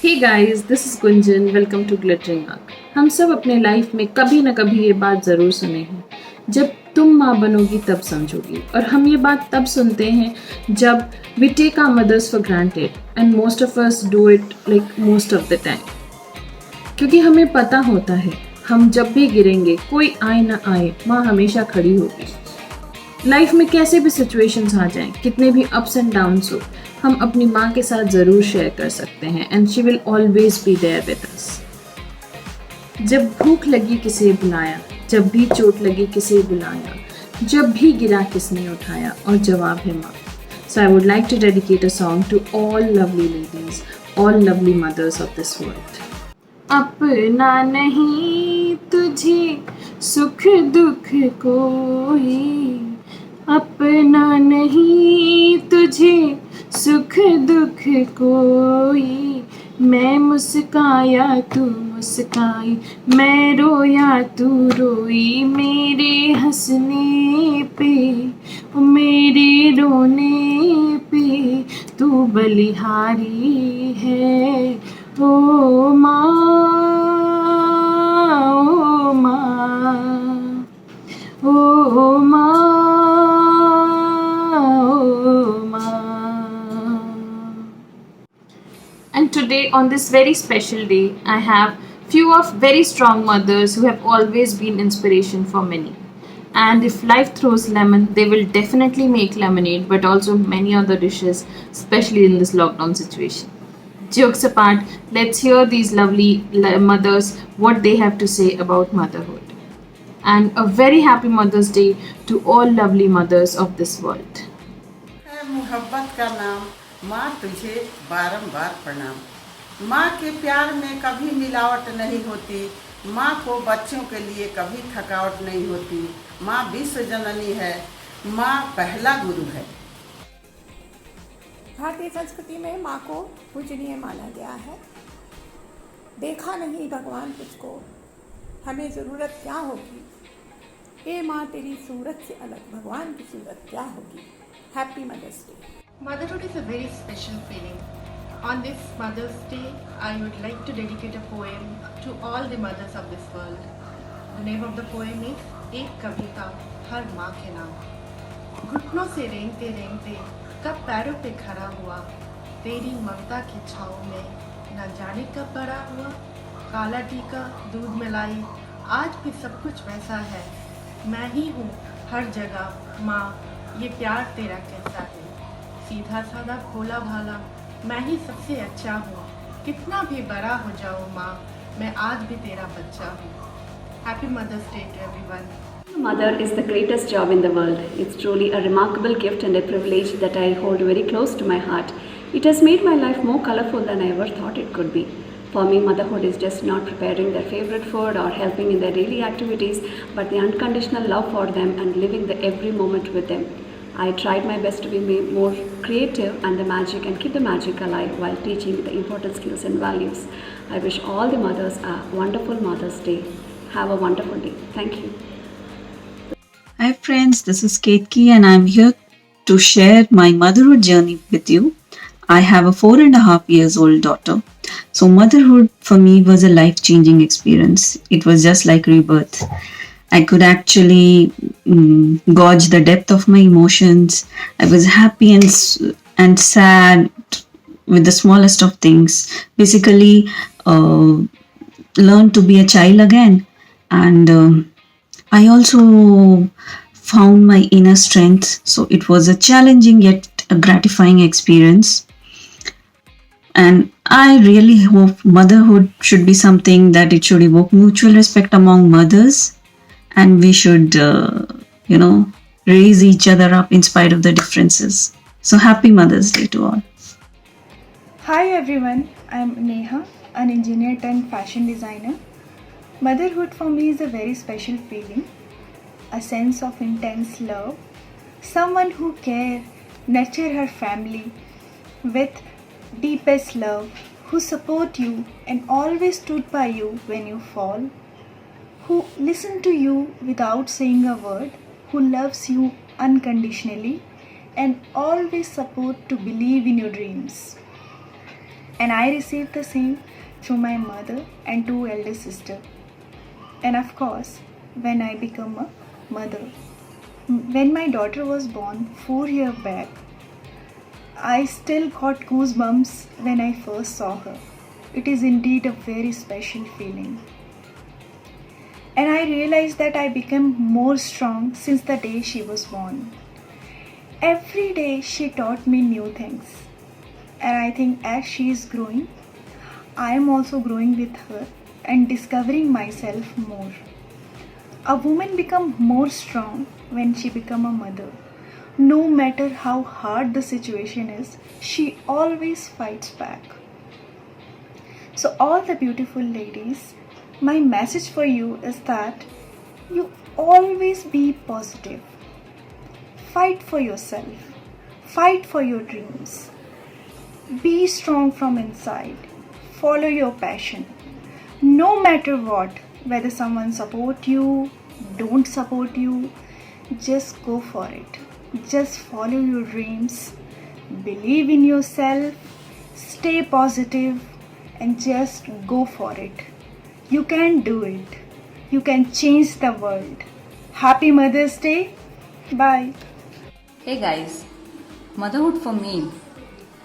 Hey guys, this is Gunjan. Welcome to Glittering Arc. हम सब अपने लाइफ में कभी ना कभी ये बात ज़रूर सुने हैं, जब तुम माँ बनोगी तब समझोगी। और हम ये बात तब सुनते हैं जब we take our mothers for granted and most of us do it like most of the time, क्योंकि हमें पता होता है हम जब भी गिरेंगे, कोई आए ना आए, माँ हमेशा खड़ी होगी। लाइफ में कैसे भी सिचुएशंस आ जाएं, कितने भी अप्स एंड डाउन्स हो, हम अपनी माँ के साथ ज़रूर शेयर कर सकते हैं and she will always be there with us. जब भूख लगी किसे बुलाया, जब भी चोट लगी किसे बुलाया, जब भी गिरा किसने उठाया, और जवाब है माँ। So I would like to dedicate a song to all lovely ladies, all lovely mothers of this world. अपना नहीं तुझे सुख दुख कोई, अपना नहीं तुझे सुख दुख कोई। मैं मुस्काया तू मुस्काई, मैं रोया तू रोई। मेरे हंसने पे मेरे रोने पे तू बलिहारी है। ओ माँ, ओ माँ, ओ माँ, ओ माँ। And today, on this very special day, I have few of very strong mothers who have always been inspiration for many. And if life throws lemon, they will definitely make lemonade, but also many other dishes, especially in this lockdown situation. Jokes apart, let's hear these lovely mothers what they have to say about motherhood. And a very happy Mother's Day to all lovely mothers of this world. मोहब्बत का नाम माँ तुझे बारंबार प्रणाम। माँ के प्यार में कभी मिलावट नहीं होती, माँ को बच्चों के लिए कभी थकावट नहीं होती। माँ विश्व जननी है, माँ पहला गुरु है। भारतीय संस्कृति में माँ को पूजनीय माना गया है। देखा नहीं भगवान तुझको, हमें ज़रूरत क्या होगी। ए माँ तेरी सूरत से अलग भगवान की सूरत क्या होगी। Happy Mother's Day. Motherhood is a very special feeling. On this Mother's Day, I would like to dedicate a poem to all the mothers of this world. The name of the poem is एक कविता हर माँ के नाम। घुटनों से रेंगते रेंगते कब पैरों पे खड़ा हुआ, तेरी ममता की छाँव में न जाने कब बड़ा हुआ। काला टीका दूध मिलाई, आज भी सब कुछ वैसा है। मैं ही हूँ हर जगह माँ, ये प्यार तेरा कैसा है। सीधा साधा भोला भाला, मैं ही सबसे अच्छा हूँ। कितना भी बड़ा हो जाऊँ माँ, मैं आज भी तेरा बच्चा हूँ। Happy Mother's Day to everyone. Mother is the greatest job in the world. It's truly a remarkable gift and a privilege that I hold very close to my heart. It has made my life more colorful than I ever thought it could be. For me, motherhood is just not preparing their favorite food or helping in their daily activities, but the unconditional love for them and living the every moment with them. I tried my best to be more creative and the magic and keep the magic alive while teaching the important skills and values. I wish all the mothers a wonderful Mother's Day. Have a wonderful day. Thank you. Hi friends, this is Ketki and I'm here to share my motherhood journey with you. I have a 4.5 years old daughter. So motherhood for me was a life-changing experience. It was just like rebirth. I could actually gauge the depth of my emotions. I was happy and sad with the smallest of things. Basically, learned to be a child again. And I also found my inner strength. So it was a challenging yet a gratifying experience. And I really hope motherhood should be something that it should evoke mutual respect among mothers. And we should, raise each other up in spite of the differences. So happy Mother's Day to all. Hi everyone, I'm Neha, an engineer turned fashion designer. Motherhood for me is a very special feeling, a sense of intense love, someone who cares, nurture her family with deepest love, who support you and always stood by you when you fall, who listen to you without saying a word, who loves you unconditionally and always support to believe in your dreams. and I received the same through my mother and two elder sisters. And of course, when I become a mother. When my daughter was born 4 years back, I still got goosebumps when I first saw her. It is indeed a very special feeling. And I realized that I became more strong since the day she was born. Every day she taught me new things. And I think as she is growing, I am also growing with her and discovering myself more. A woman becomes more strong when she becomes a mother. No matter how hard the situation is, she always fights back. So all the beautiful ladies, my message for you is that you always be positive. Fight for yourself. Fight for your dreams. Be strong from inside. Follow your passion. No matter what, whether someone support you, don't support you, just go for it. Just follow your dreams. Believe in yourself. Stay positive and just go for it. You can do it. You can change the world. Happy Mother's Day. Bye. Hey guys, motherhood for me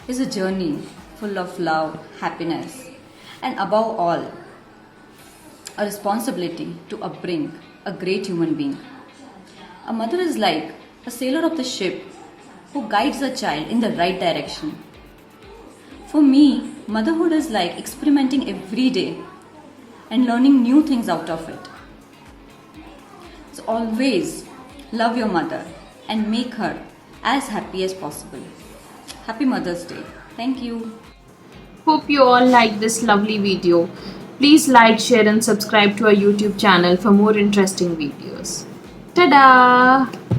is a journey full of love, happiness, and above all, a responsibility to upbring a great human being. A mother is like a sailor of the ship who guides a child in the right direction. For me, motherhood is like experimenting every day and learning new things out of it. So always love your mother and make her as happy as possible. Happy Mother's Day. Thank you. Hope you all like this lovely video. Please like, share and subscribe to our YouTube channel for more interesting videos. Ta-da!